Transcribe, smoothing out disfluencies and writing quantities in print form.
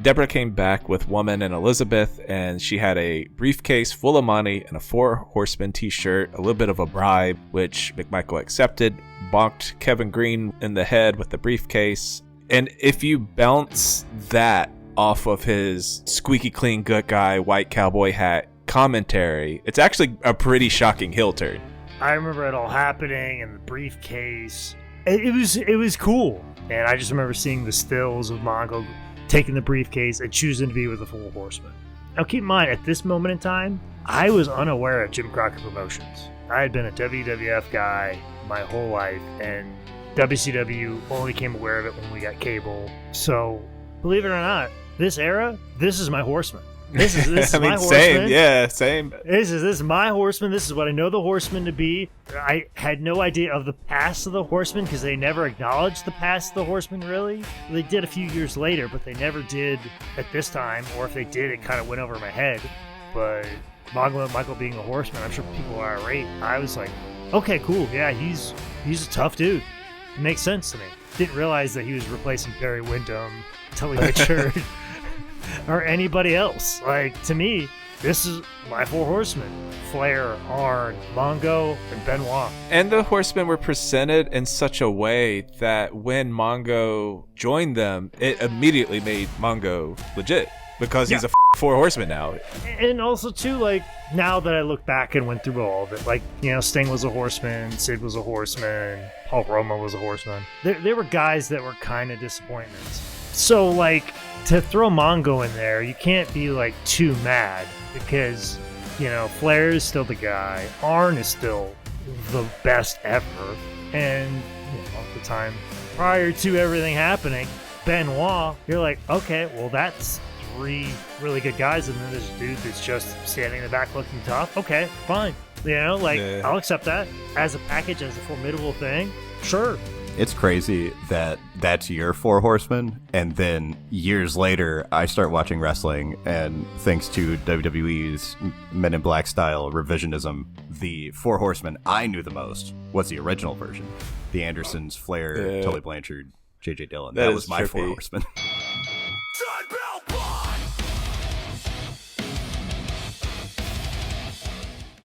Deborah came back with Woman and Elizabeth, and she had a briefcase full of money and a Four Horsemen t-shirt, a little bit of a bribe, which McMichael accepted, bonked Kevin Green in the head with the briefcase. And if you bounce that off of his squeaky clean good guy, white cowboy hat commentary, it's actually a pretty shocking heel turn. I remember it all happening and the briefcase. It was cool. And I just remember seeing the stills of Mongo taking the briefcase and choosing to be with the Four Horsemen. Now keep in mind, at this moment in time, I was unaware of Jim Crockett Promotions. I had been a WWF guy my whole life, and WCW only became aware of it when we got cable. So, believe it or not, this era, this is my Horseman. This is I mean, my Horseman. Same. This is my Horseman. This is what I know the Horseman to be. I had no idea of the past of the Horseman because they never acknowledged the past of the Horseman, really. They did a few years later, but they never did at this time. Or if they did, it kind of went over my head. But Michael being a Horseman, I'm sure people are irate. I was like, okay, cool. Yeah, he's a tough dude. It makes sense to me. Didn't realize that he was replacing Barry Windham until he matured. Or anybody else. Like, to me, this is my Four Horsemen. Flair, Arn, Mongo, and Benoit. And the Horsemen were presented in such a way that when Mongo joined them, it immediately made Mongo legit. Because he's a Four Horsemen now. And also, too, like, now that I look back and went through all of it, like, you know, Sting was a Horseman, Sid was a Horseman, Paul Roma was a Horseman. There were guys that were kind of disappointments. So, like, to throw Mongo in there, you can't be, like, too mad because, you know, Flair is still the guy. Arn is still the best ever. And, you know, at the time prior to everything happening, Benoit, you're like, okay, well, that's three really good guys, and then this dude that's just standing in the back looking tough. Okay, fine. You know, like, yeah. I'll accept that as a package, as a formidable thing. Sure. It's crazy that that's your Four Horsemen, and then years later, I start watching wrestling, and thanks to WWE's Men in Black style revisionism, the Four Horsemen I knew the most was the original version. The Andersons, Flair, Tully Blanchard, J.J. Dillon. That was my Four Horsemen.